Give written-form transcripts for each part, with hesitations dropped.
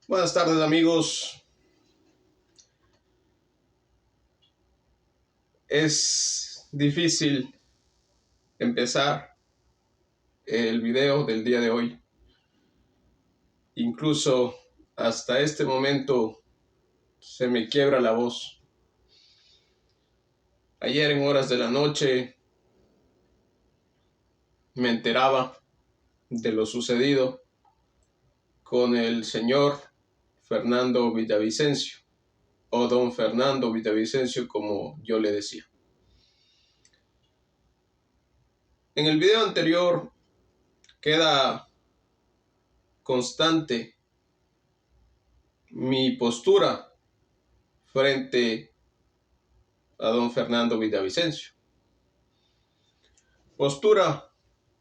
Buenas tardes, amigos. Es difícil empezar el video del día de hoy. Incluso hasta este momento se me quiebra la voz. Ayer en horas de la noche me enteraba de lo sucedido con el señor Fernando Villavicencio, o don Fernando Villavicencio, como yo le decía. En el video anterior queda constante mi postura frente a don Fernando Villavicencio. Postura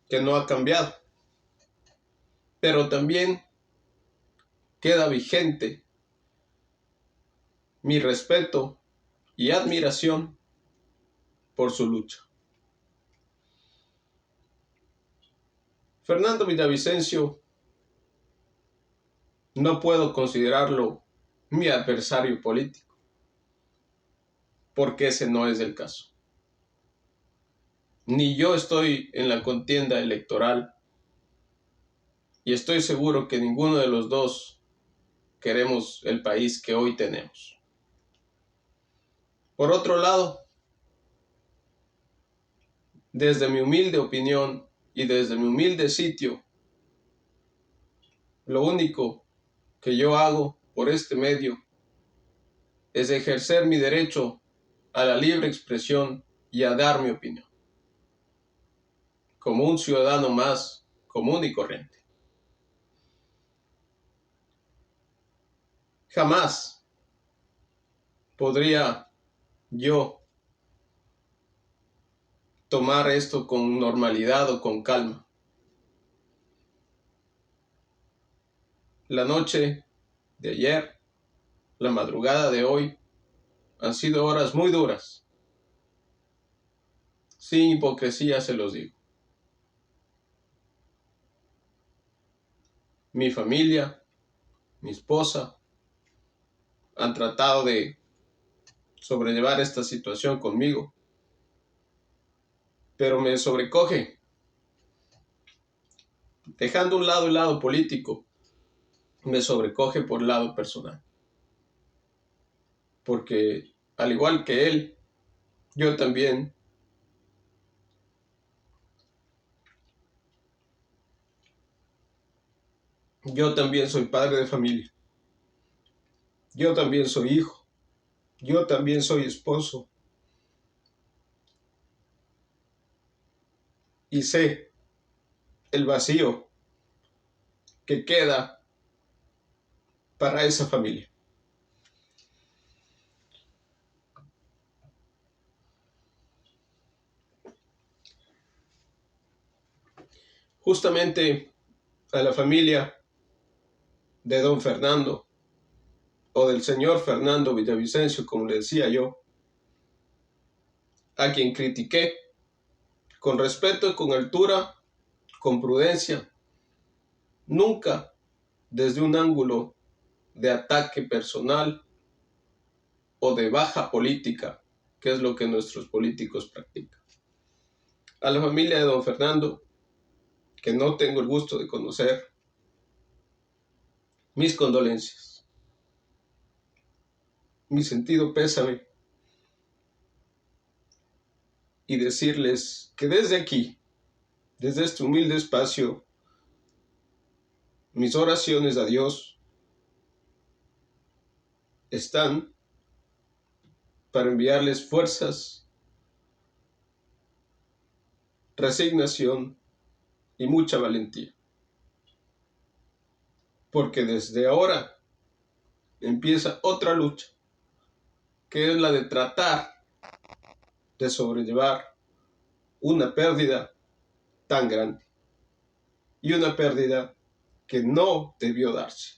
que no ha cambiado, pero también queda vigente mi respeto y admiración por su lucha. Fernando Villavicencio no puedo considerarlo mi adversario político, porque ese no es el caso. Ni yo estoy en la contienda electoral y estoy seguro que ninguno de los dos queremos el país que hoy tenemos. Por otro lado, desde mi humilde opinión y desde mi humilde sitio, lo único que yo hago por este medio es ejercer mi derecho a la libre expresión y a dar mi opinión, como un ciudadano más común y corriente. Jamás podría yo tomar esto con normalidad o con calma. La noche de ayer, la madrugada de hoy, han sido horas muy duras. Sin hipocresía se los digo. Mi familia, mi esposa, han tratado de sobrellevar esta situación conmigo, pero me sobrecoge, dejando un lado el lado político, me sobrecoge por el lado personal. Porque al igual que él, yo también soy padre de familia. Yo también soy hijo. Yo también soy esposo. Y sé el vacío que queda para esa familia. Justamente a la familia de don Fernando, o del señor Fernando Villavicencio, como le decía yo, a quien critiqué con respeto y con altura, con prudencia, nunca desde un ángulo de ataque personal o de baja política, que es lo que nuestros políticos practican. A la familia de don Fernando, que no tengo el gusto de conocer, mis condolencias, mi sentido pésame, y decirles que desde aquí, desde este humilde espacio, mis oraciones a Dios están para enviarles fuerzas, resignación y mucha valentía. Porque desde ahora empieza otra lucha, que es la de tratar de sobrellevar una pérdida tan grande. Y una pérdida que no debió darse.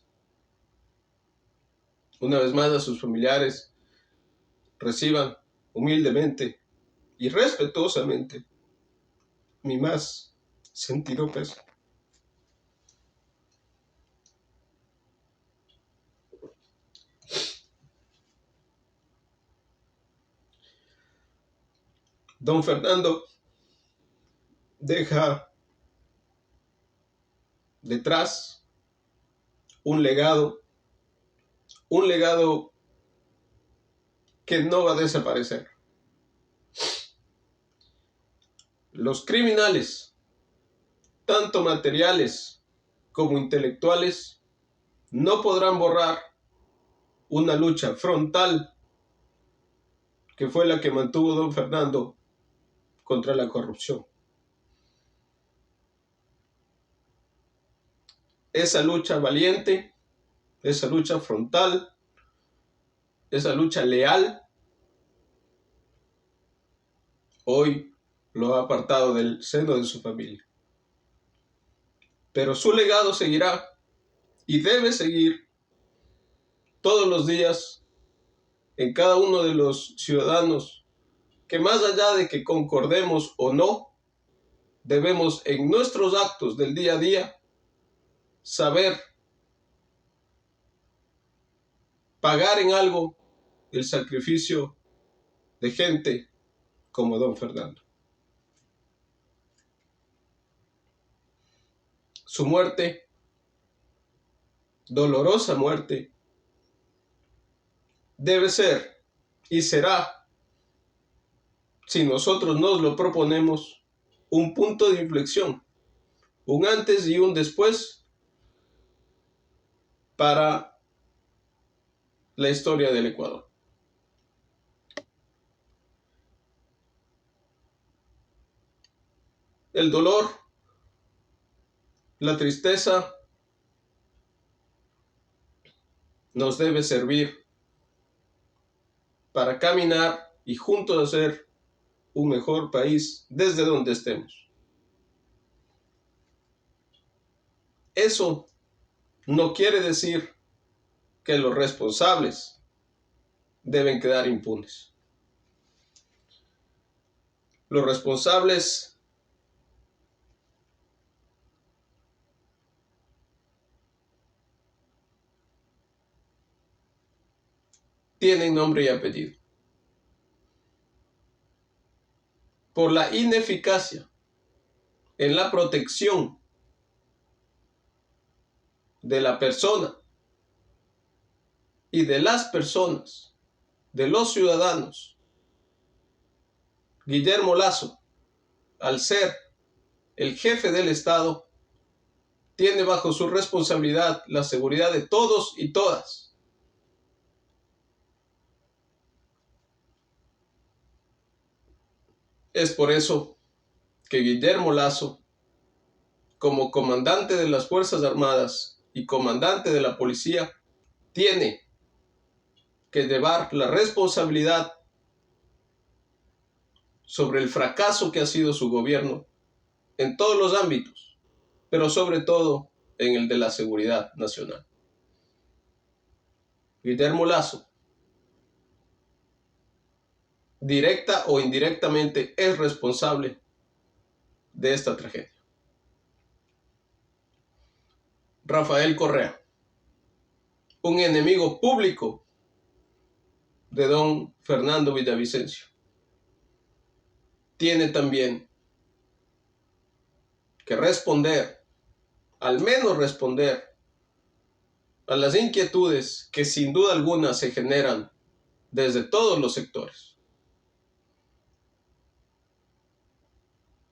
Una vez más, a sus familiares reciban humildemente y respetuosamente mi más sentido pésame. Don Fernando deja detrás un legado que no va a desaparecer. Los criminales, tanto materiales como intelectuales, no podrán borrar una lucha frontal que fue la que mantuvo don Fernando contra la corrupción. Esa lucha valiente, esa lucha frontal, esa lucha leal, hoy lo ha apartado del seno de su familia. Pero su legado seguirá y debe seguir todos los días en cada uno de los ciudadanos que, más allá de que concordemos o no, debemos en nuestros actos del día a día saber pagar en algo el sacrificio de gente como don Fernando. Su muerte, dolorosa muerte, debe ser y será, si nosotros nos lo proponemos, un punto de inflexión, un antes y un después para la historia del Ecuador. El dolor, la tristeza nos debe servir para caminar y juntos hacer un mejor país desde donde estemos. Eso no quiere decir que los responsables deben quedar impunes. Los responsables tienen nombre y apellido. Por la ineficacia en la protección de la persona y de las personas, de los ciudadanos, Guillermo Lasso, al ser el jefe del Estado, tiene bajo su responsabilidad la seguridad de todos y todas. Es por eso que Guillermo Lasso, como comandante de las Fuerzas Armadas y comandante de la policía, tiene que llevar la responsabilidad sobre el fracaso que ha sido su gobierno en todos los ámbitos, pero sobre todo en el de la seguridad nacional. Guillermo Lasso, directa o indirectamente, es responsable de esta tragedia. Rafael Correa, un enemigo público de don Fernando Villavicencio, tiene también que responder, al menos responder, a las inquietudes que sin duda alguna se generan desde todos los sectores.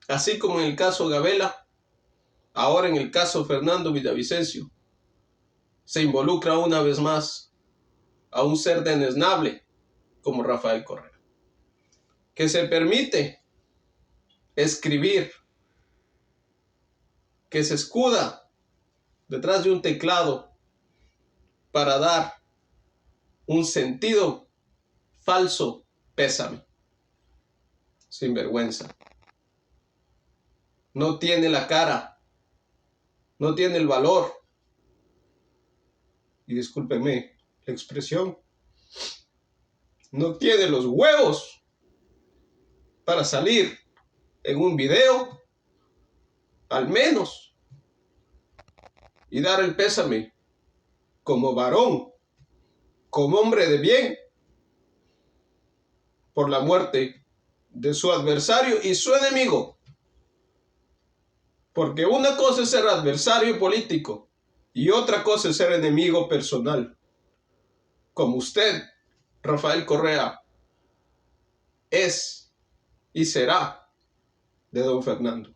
Así como en el caso Gabela, ahora en el caso Fernando Villavicencio, se involucra una vez más a un ser deleznable como Rafael Correa, que se permite escribir, que se escuda detrás de un teclado para dar un sentido falso pésame. Sinvergüenza. No tiene la cara, no tiene el valor, y discúlpeme la expresión, no tiene los huevos para salir en un video, al menos, y dar el pésame como varón, como hombre de bien, por la muerte de su adversario y su enemigo. Porque una cosa es ser adversario político y otra cosa es ser enemigo personal. Como usted, Rafael Correa, es y será de don Fernando.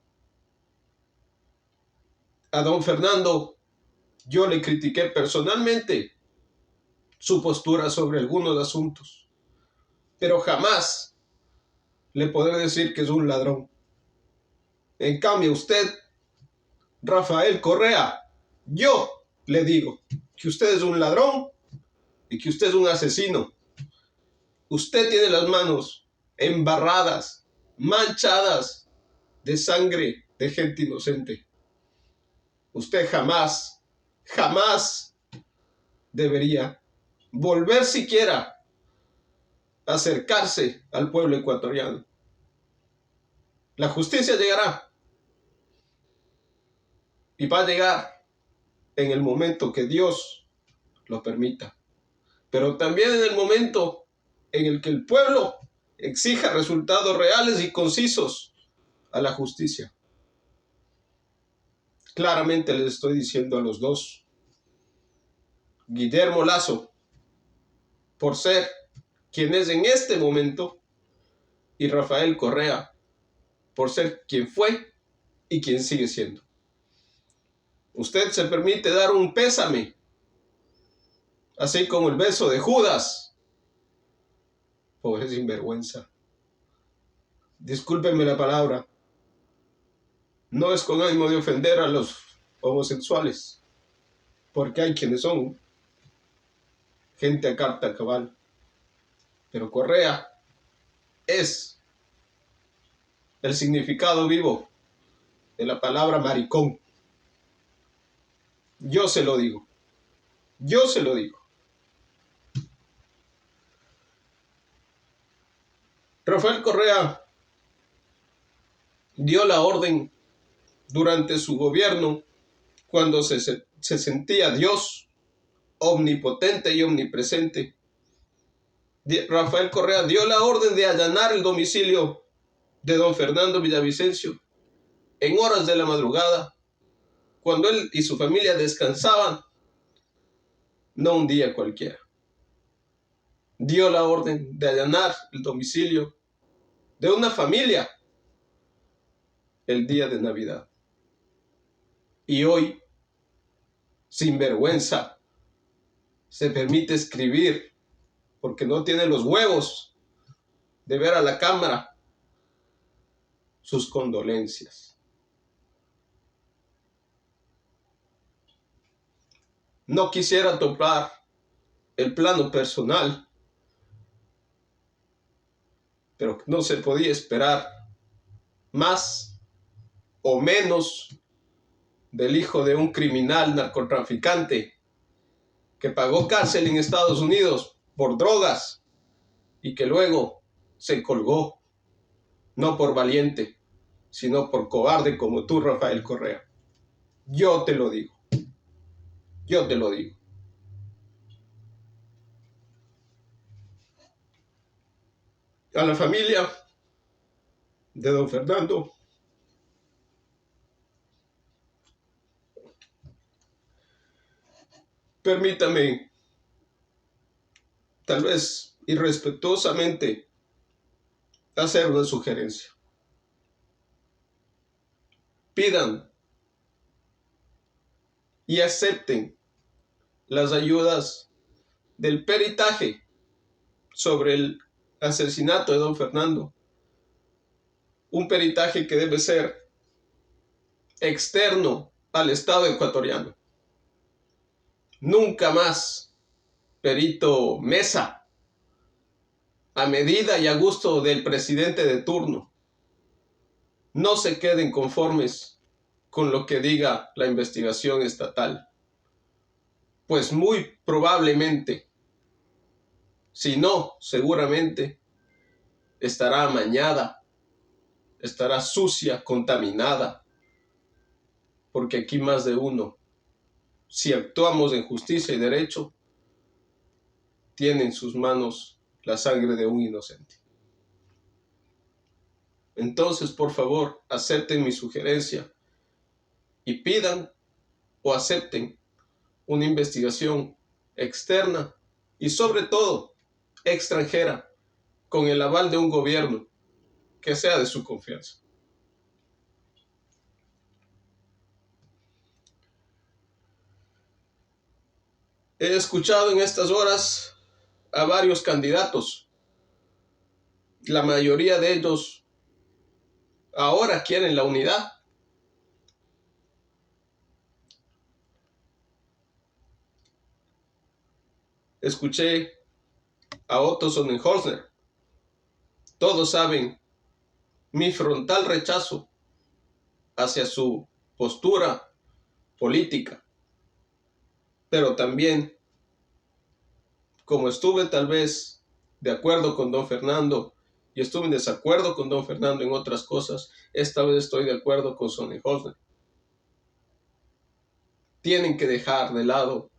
A don Fernando yo le critiqué personalmente su postura sobre algunos asuntos, pero jamás le podré decir que es un ladrón. En cambio, usted, Rafael Correa, yo le digo que usted es un ladrón y que usted es un asesino. Usted tiene las manos embarradas, manchadas de sangre de gente inocente. Usted jamás, jamás debería volver siquiera a acercarse al pueblo ecuatoriano. La justicia llegará y va a llegar en el momento que Dios lo permita, pero también en el momento en el que el pueblo exija resultados reales y concisos a la justicia. Claramente les estoy diciendo a los dos, Guillermo Lasso, por ser quien es en este momento, y Rafael Correa, por ser quien fue y quien sigue siendo. Usted se permite dar un pésame, así como el beso de Judas. Pobre sinvergüenza. Discúlpenme la palabra. No es con ánimo de ofender a los homosexuales, porque hay quienes son gente a carta cabal. Pero Correa es el significado vivo de la palabra maricón. Yo se lo digo. Yo se lo digo. Rafael Correa dio la orden durante su gobierno cuando se sentía Dios omnipotente y omnipresente. Rafael Correa dio la orden de allanar el domicilio de don Fernando Villavicencio en horas de la madrugada, cuando él y su familia descansaban, no un día cualquiera. Dio la orden de allanar el domicilio de una familia el día de Navidad. Y hoy, sin vergüenza, se permite escribir porque no tiene los huevos de ver a la cámara sus condolencias. No quisiera tocar el plano personal, pero no se podía esperar más o menos del hijo de un criminal narcotraficante que pagó cárcel en Estados Unidos por drogas y que luego se colgó, no por valiente, sino por cobarde como tú, Rafael Correa. Yo te lo digo. Yo te lo digo. A la familia de don Fernando, permítame, tal vez irrespetuosamente, hacer una sugerencia. Pidan y acepten las ayudas del peritaje sobre el asesinato de don Fernando. Un peritaje que debe ser externo al Estado ecuatoriano. Nunca más perito Mesa, a medida y a gusto del presidente de turno. No se queden conformes con lo que diga la investigación estatal, pues muy probablemente, si no, seguramente, estará amañada, estará sucia, contaminada, porque aquí más de uno, si actuamos en justicia y derecho, tiene en sus manos la sangre de un inocente. Entonces, por favor, acepten mi sugerencia y pidan o acepten una investigación externa y sobre todo extranjera con el aval de un gobierno que sea de su confianza. He escuchado en estas horas a varios candidatos. La mayoría de ellos ahora quieren la unidad. Escuché a Otto Sonnenholzer. Todos saben mi frontal rechazo hacia su postura política. Pero también, como estuve tal vez de acuerdo con don Fernando y estuve en desacuerdo con don Fernando en otras cosas, esta vez estoy de acuerdo con Sonnenholzer. Tienen que dejar de lado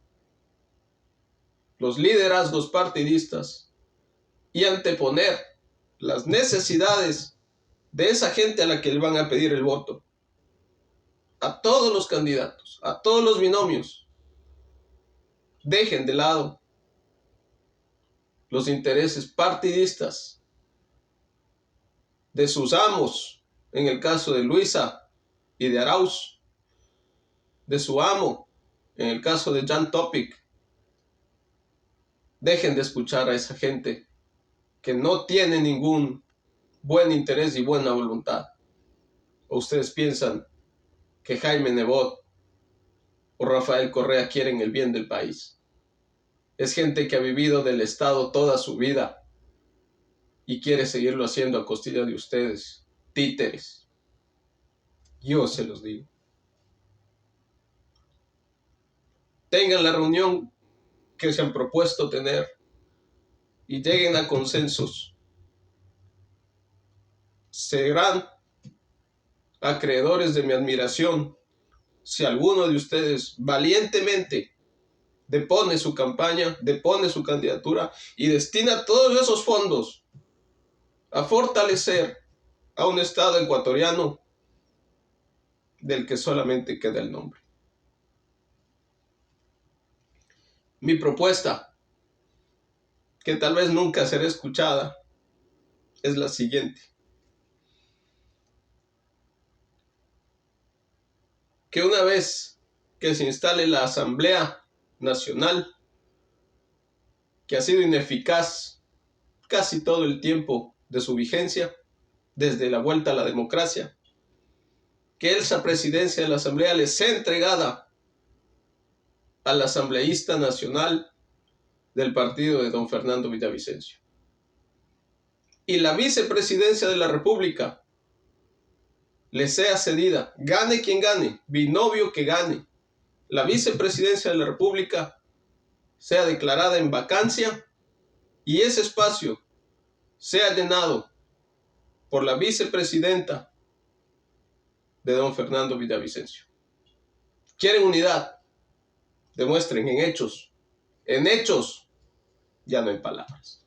los liderazgos partidistas y anteponer las necesidades de esa gente a la que le van a pedir el voto. A todos los candidatos, a todos los binomios, dejen de lado los intereses partidistas de sus amos, en el caso de Luisa y de Arauz, de su amo, en el caso de Jan Topic. Dejen de escuchar a esa gente que no tiene ningún buen interés y buena voluntad. ¿O ustedes piensan que Jaime Nebot o Rafael Correa quieren el bien del país? Es gente que ha vivido del Estado toda su vida y quiere seguirlo haciendo a costilla de ustedes, títeres. Yo se los digo. Tengan la reunión que se han propuesto tener y lleguen a consensos. Serán acreedores de mi admiración si alguno de ustedes valientemente depone su campaña, depone su candidatura y destina todos esos fondos a fortalecer a un Estado ecuatoriano del que solamente queda el nombre. Mi propuesta, que tal vez nunca será escuchada, es la siguiente. Que una vez que se instale la Asamblea Nacional, que ha sido ineficaz casi todo el tiempo de su vigencia, desde la vuelta a la democracia, que esa presidencia de la Asamblea le sea entregada al asambleísta nacional del partido de don Fernando Villavicencio. Y la vicepresidencia de la República le sea cedida, gane quien gane, binomio que gane. La vicepresidencia de la República sea declarada en vacancia y ese espacio sea llenado por la vicepresidenta de don Fernando Villavicencio. ¿Quieren unidad? Demuestren en hechos. En hechos, ya no en palabras.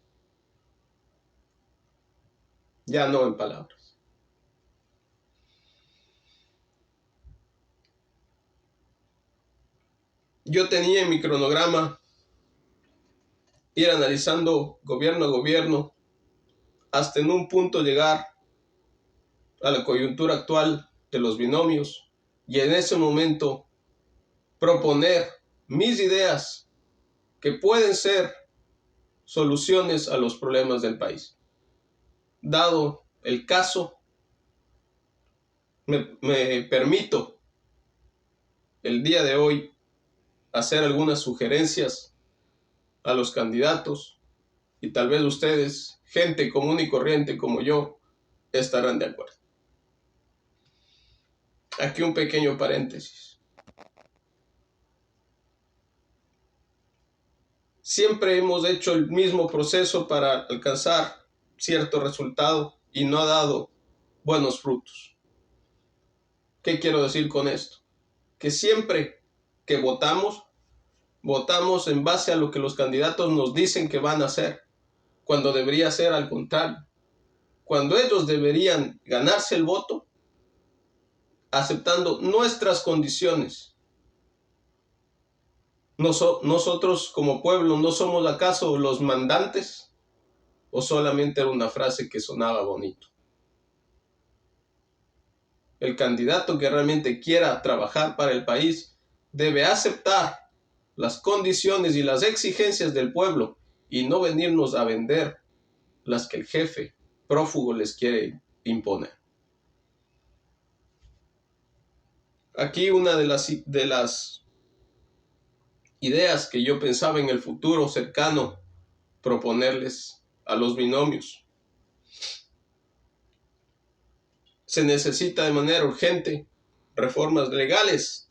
Ya no en palabras. Yo tenía en mi cronograma ir analizando gobierno a gobierno hasta en un punto llegar a la coyuntura actual de los binomios y en ese momento proponer mis ideas que pueden ser soluciones a los problemas del país. Dado el caso, me permito el día de hoy hacer algunas sugerencias a los candidatos y tal vez ustedes, gente común y corriente como yo, estarán de acuerdo. Aquí un pequeño paréntesis. Siempre hemos hecho el mismo proceso para alcanzar cierto resultado y no ha dado buenos frutos. ¿Qué quiero decir con esto? Que siempre que votamos en base a lo que los candidatos nos dicen que van a hacer, cuando debería ser al contrario. cuando ellos deberían ganarse el voto aceptando nuestras condiciones. Nosotros como pueblo, ¿no somos acaso los mandantes? ¿O solamente era una frase que sonaba bonito? El candidato que realmente quiera trabajar para el país debe aceptar las condiciones y las exigencias del pueblo y no venirnos a vender las que el jefe prófugo les quiere imponer. Aquí una de las ideas que yo pensaba en el futuro cercano proponerles a los binomios. Se necesita de manera urgente reformas legales,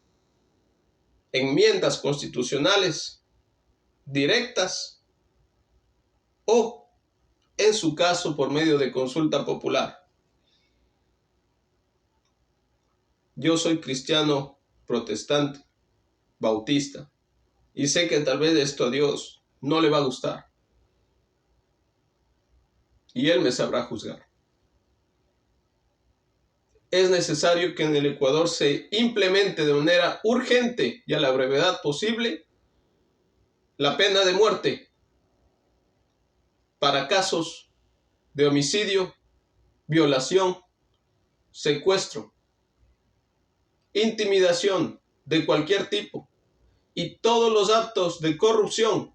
enmiendas constitucionales directas o, en su caso, por medio de consulta popular. Yo soy cristiano protestante, bautista, y sé que tal vez esto a Dios no le va a gustar. Y Él me sabrá juzgar. Es necesario que en el Ecuador se implemente de manera urgente y a la brevedad posible la pena de muerte para casos de homicidio, violación, secuestro, intimidación de cualquier tipo y todos los actos de corrupción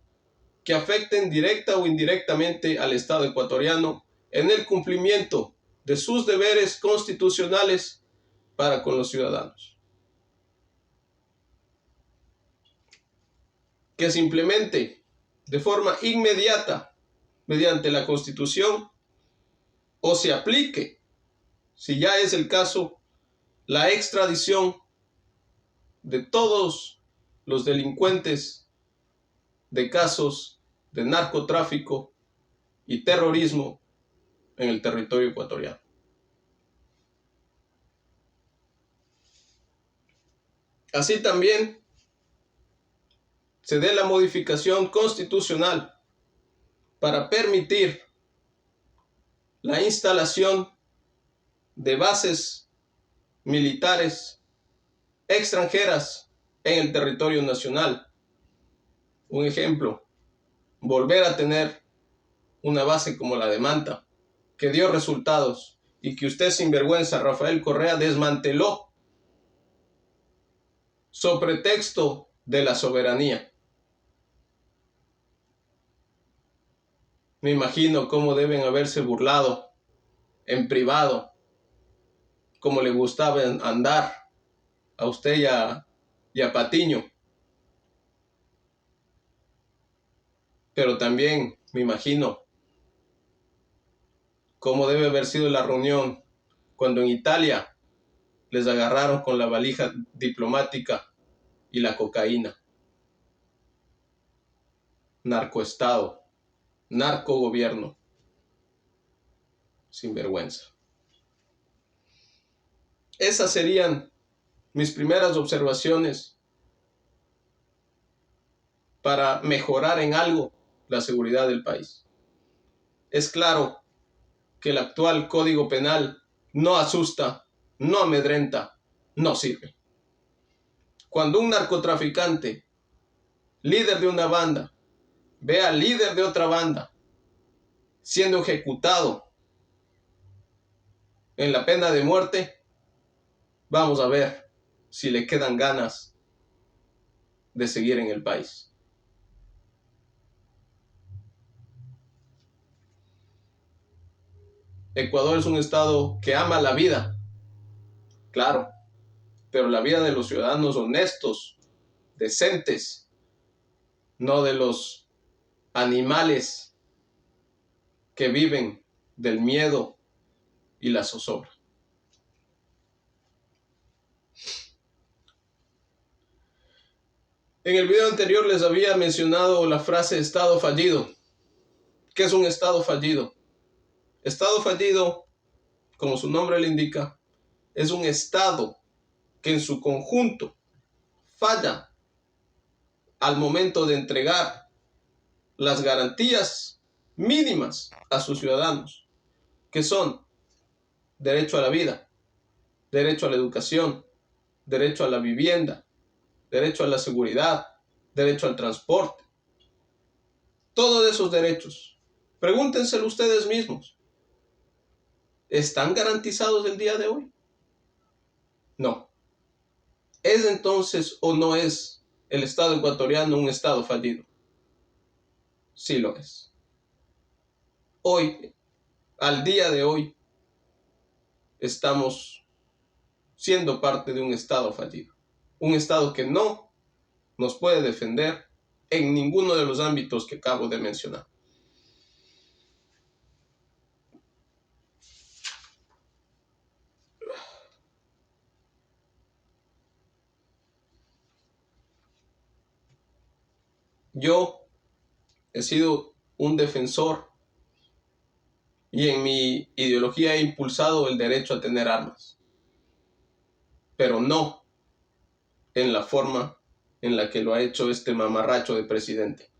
que afecten directa o indirectamente al Estado ecuatoriano en el cumplimiento de sus deberes constitucionales para con los ciudadanos. Que se implemente de forma inmediata mediante la Constitución o se aplique, si ya es el caso, la extradición de todos los delincuentes de casos de narcotráfico y terrorismo en el territorio ecuatoriano. Así también se dé la modificación constitucional para permitir la instalación de bases militares extranjeras en el territorio nacional. Un ejemplo, volver a tener una base como la de Manta, que dio resultados y que usted sinvergüenza, Rafael Correa, desmanteló sobre pretexto de la soberanía. Me imagino cómo deben haberse burlado en privado, cómo le gustaba andar a usted y a Patiño. Pero también me imagino cómo debe haber sido la reunión cuando en Italia les agarraron con la valija diplomática y la cocaína. Narcoestado, narcogobierno, sin vergüenza. Esas serían mis primeras observaciones para mejorar en algo la seguridad del país. Es claro que el actual Código Penal no asusta, no amedrenta, no sirve. Cuando un narcotraficante, líder de una banda, ve al líder de otra banda siendo ejecutado en la pena de muerte, vamos a ver si le quedan ganas de seguir en el país. Ecuador es un estado que ama la vida, claro, pero la vida de los ciudadanos honestos, decentes, no de los animales que viven del miedo y la zozobra. En el video anterior les había mencionado la frase estado fallido. ¿Qué es un estado fallido? Estado fallido, como su nombre le indica, es un estado que en su conjunto falla al momento de entregar las garantías mínimas a sus ciudadanos. que son derecho a la vida, derecho a la educación, derecho a la vivienda, derecho a la seguridad, derecho al transporte. Todos esos derechos, pregúntenselo ustedes mismos, ¿están garantizados el día de hoy? No. ¿Es entonces o no es el Estado ecuatoriano un Estado fallido? Sí lo es. Hoy, al día de hoy, estamos siendo parte de un Estado fallido. Un Estado que no nos puede defender en ninguno de los ámbitos que acabo de mencionar. Yo he sido un defensor y en mi ideología he impulsado el derecho a tener armas, pero no en la forma en la que lo ha hecho este mamarracho de presidente.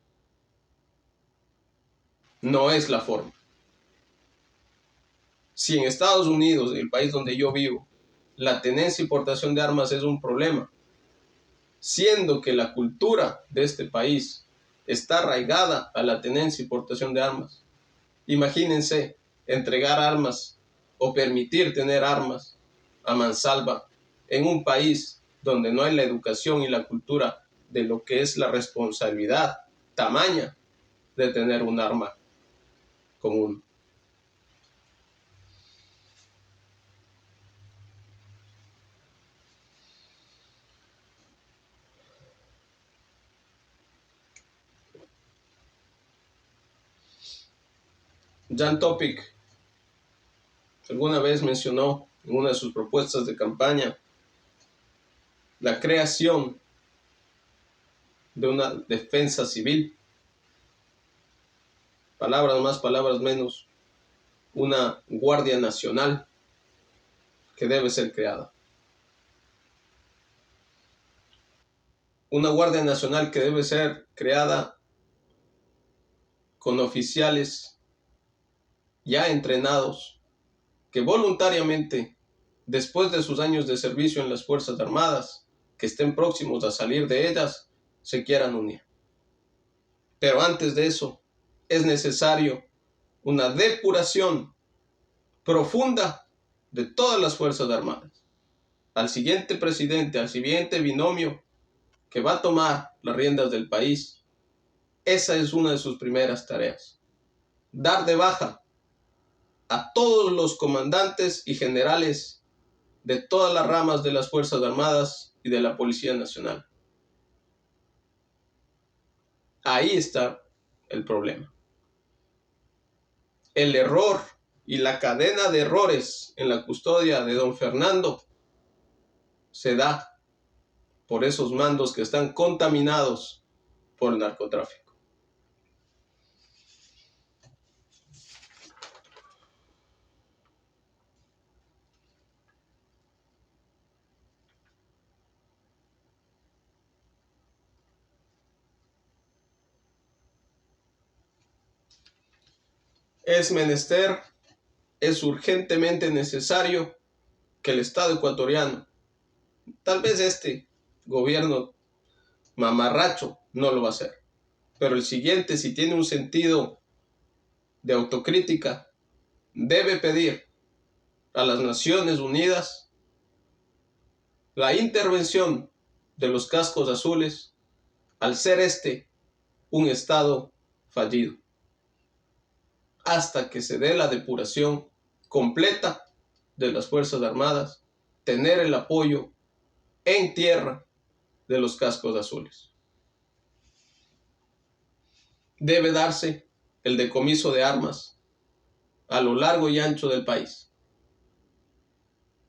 No es la forma. Si en Estados Unidos, el país donde yo vivo, la tenencia y portación de armas es un problema, siendo que la cultura de este país está arraigada a la tenencia y portación de armas, imagínense entregar armas o permitir tener armas a mansalva en un país donde no hay la educación y la cultura de lo que es la responsabilidad tamaña de tener un arma común. Jan Topic alguna vez mencionó en una de sus propuestas de campaña la creación de una defensa civil, palabras más, palabras menos, una Guardia Nacional que debe ser creada. Una Guardia Nacional que debe ser creada con oficiales ya entrenados que voluntariamente, después de sus años de servicio en las Fuerzas Armadas, que estén próximos a salir de ellas, se quieran unir. Pero antes de eso, es necesario una depuración profunda de todas las Fuerzas Armadas. Al siguiente presidente, al siguiente binomio que va a tomar las riendas del país, esa es una de sus primeras tareas. Dar de baja a todos los comandantes y generales de todas las ramas de las Fuerzas Armadas y de la Policía Nacional. Ahí está el problema. El error y la cadena de errores en la custodia de don Fernando se da por esos mandos que están contaminados por el narcotráfico. Es menester, es urgentemente necesario que el Estado ecuatoriano, tal vez este gobierno mamarracho no lo va a hacer, pero el siguiente, si tiene un sentido de autocrítica, debe pedir a las Naciones Unidas la intervención de los cascos azules al ser este un Estado fallido, hasta que se dé la depuración completa de las Fuerzas Armadas, tener el apoyo en tierra de los cascos azules. Debe darse el decomiso de armas a lo largo y ancho del país.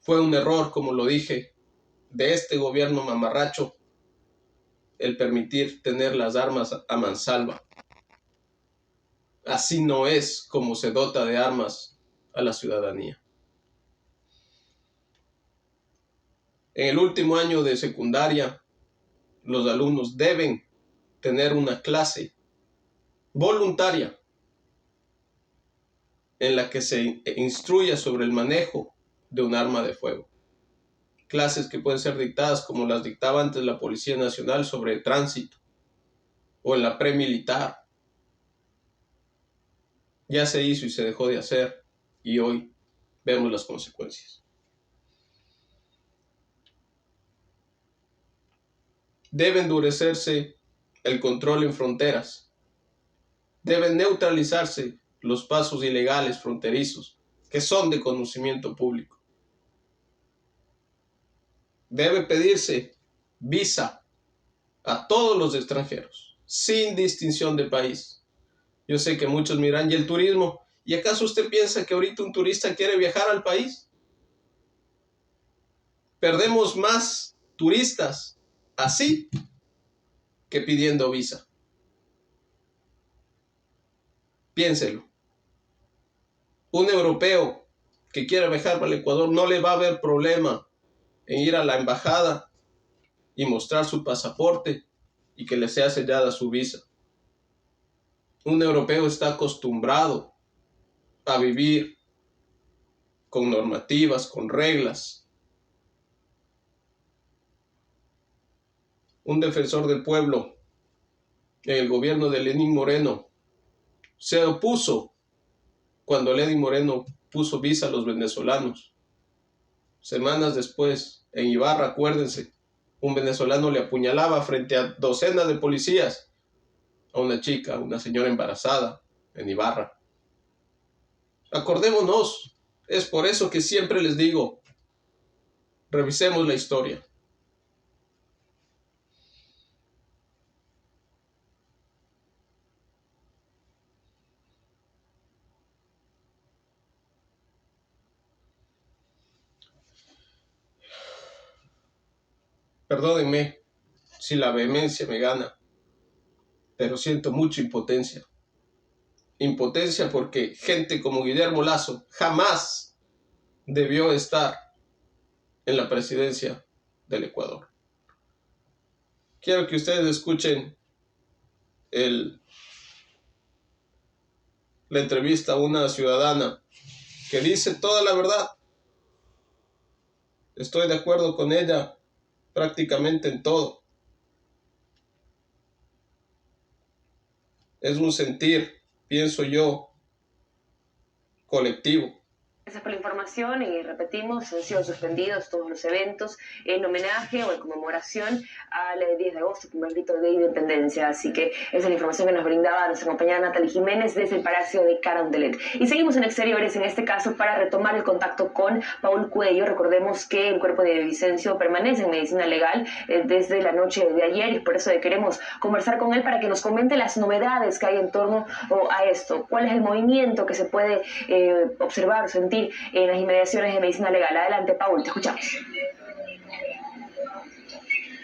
Fue un error, como lo dije, de este gobierno mamarracho el permitir tener las armas a mansalva. Así no es como se dota de armas a la ciudadanía. En el último año de secundaria, los alumnos deben tener una clase voluntaria en la que se instruya sobre el manejo de un arma de fuego. Clases que pueden ser dictadas como las dictaba antes la Policía Nacional sobre tránsito o en la premilitar. Ya se hizo y se dejó de hacer y hoy vemos las consecuencias. Debe endurecerse el control en fronteras. Deben neutralizarse los pasos ilegales fronterizos que son de conocimiento público. Debe pedirse visa a todos los extranjeros, sin distinción de país. Yo sé que muchos miran, ¿y el turismo? ¿Y acaso usted piensa que ahorita un turista quiere viajar al país? Perdemos más turistas así que pidiendo visa. Piénselo. Un europeo que quiera viajar al Ecuador no le va a haber problema en ir a la embajada y mostrar su pasaporte y que le sea sellada su visa. Un europeo está acostumbrado a vivir con normativas, con reglas. Un defensor del pueblo en el gobierno de Lenín Moreno se opuso cuando Lenín Moreno puso visa a los venezolanos. Semanas después, en Ibarra, acuérdense, un venezolano le apuñalaba frente a docenas de policías a una chica, una señora embarazada, en Ibarra. Acordémonos, es por eso que siempre les digo, revisemos la historia. Perdónenme si la vehemencia me gana, pero siento mucha impotencia. Impotencia porque gente como Guillermo Lasso jamás debió estar en la presidencia del Ecuador. Quiero que ustedes escuchen la entrevista a una ciudadana que dice toda la verdad. Estoy de acuerdo con ella prácticamente en todo. Es un sentir, pienso yo, colectivo. Gracias por la información y repetimos, han sido suspendidos todos los eventos en homenaje o en conmemoración al 10 de agosto, primer grito de independencia. Así que esa es la información que nos brindaba nuestra compañera Natalie Jiménez desde el Palacio de Carondelet. Y seguimos en exteriores, en este caso, para retomar el contacto con Paul Cuello. Recordemos que el cuerpo de Vicencio permanece en medicina legal desde la noche de ayer y por eso queremos conversar con él para que nos comente las novedades que hay en torno a esto. ¿Cuál es el movimiento que se puede observar o sentir en las inmediaciones de medicina legal? Adelante, Paul, te escuchamos.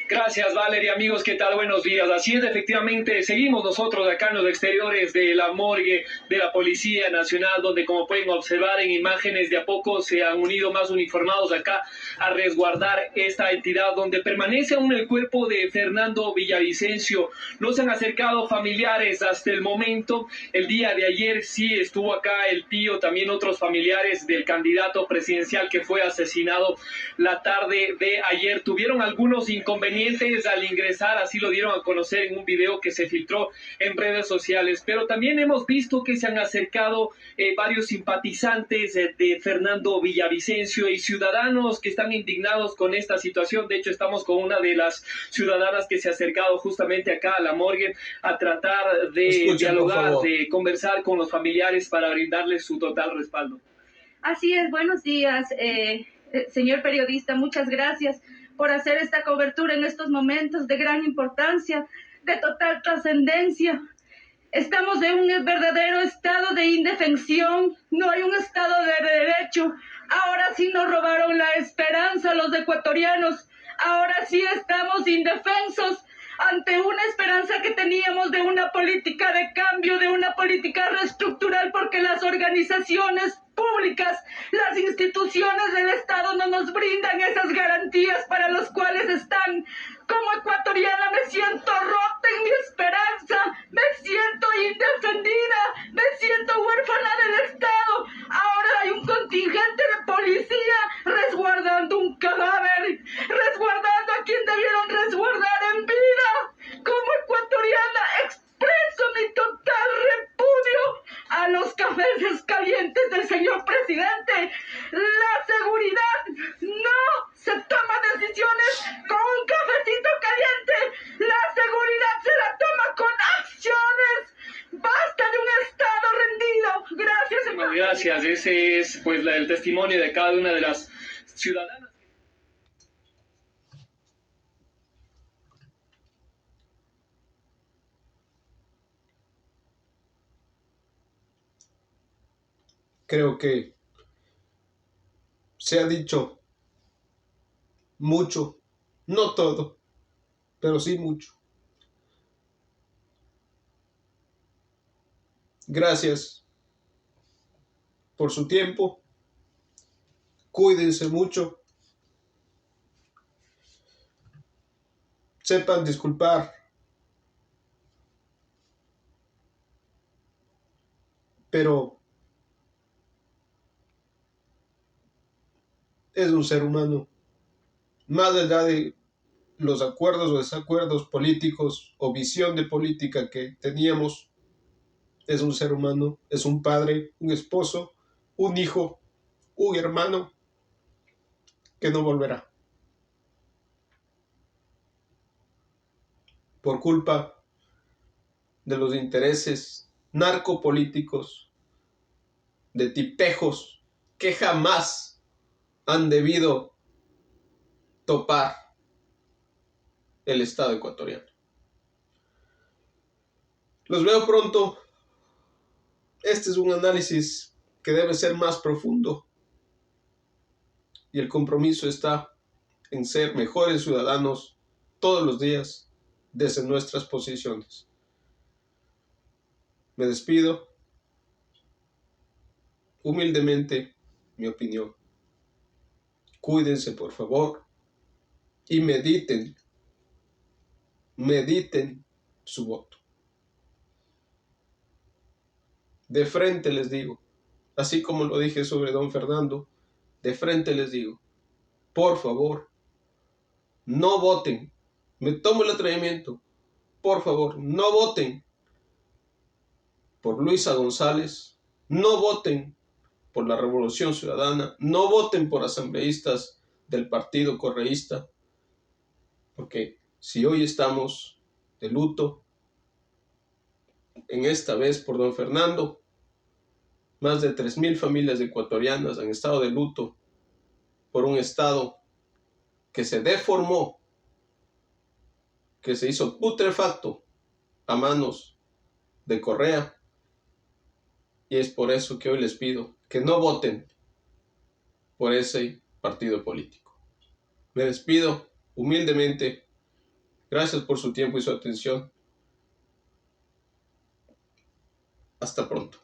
Gracias, Valeria. Amigos, ¿qué tal? Buenos días. Así es, efectivamente, seguimos nosotros acá en los exteriores de la morgue de la Policía Nacional, donde, como pueden observar en imágenes, de a poco se han unido más uniformados acá a resguardar esta entidad, donde permanece aún el cuerpo de Fernando Villavicencio. No se han acercado familiares hasta el momento. El día de ayer sí estuvo acá el tío, también otros familiares del candidato presidencial que fue asesinado la tarde de ayer. Tuvieron algunos inconvenientes al ingresar, así lo dieron a conocer en un video que se filtró en redes sociales, pero también hemos visto que se han acercado varios simpatizantes de Fernando Villavicencio y ciudadanos que están indignados con esta situación. De hecho, estamos con una de las ciudadanas que se ha acercado justamente acá a la morgue a tratar de dialogar, de conversar con los familiares para brindarles su total respaldo. Así es, buenos días, señor periodista, muchas gracias por hacer esta cobertura en estos momentos de gran importancia, de total trascendencia. Estamos en un verdadero estado de indefensión, no hay un estado de derecho. Ahora sí nos robaron la esperanza los ecuatorianos, ahora sí estamos indefensos ante una esperanza que teníamos de una política de cambio, de una política reestructural, porque las organizaciones públicas, las instituciones del Estado no nos brindan esas garantías para las cuales están. Como ecuatoriana me siento rota en mi esperanza, me siento indefendida, me siento huérfana del Estado, Gracias, ese es pues el testimonio de cada una de las ciudadanas. Creo que se ha dicho mucho, no todo, pero sí mucho. Gracias por su tiempo. Cuídense mucho. Sepan disculpar. Pero es un ser humano. Más allá de los acuerdos o desacuerdos políticos o visión de política que teníamos, es un ser humano, es un padre, un esposo, un hijo, un hermano que no volverá. Por culpa de los intereses narcopolíticos, de tipejos que jamás han debido topar el Estado ecuatoriano. Los veo pronto. Este es un análisis que debe ser más profundo y el compromiso está en ser mejores ciudadanos todos los días desde nuestras posiciones. Me despido. Humildemente, mi opinión. Cuídense, por favor, y mediten su voto. De frente les digo, así como lo dije sobre don Fernando, de frente les digo, por favor, no voten. Me tomo el atrevimiento. Por favor, no voten por Luisa González, no voten por la Revolución Ciudadana, no voten por asambleístas del Partido Correísta, porque si hoy estamos de luto, en esta vez por don Fernando, más de 3,000 familias ecuatorianas han estado de luto por un Estado que se deformó, que se hizo putrefacto a manos de Correa, y es por eso que hoy les pido que no voten por ese partido político. Me despido humildemente. Gracias por su tiempo y su atención. Hasta pronto.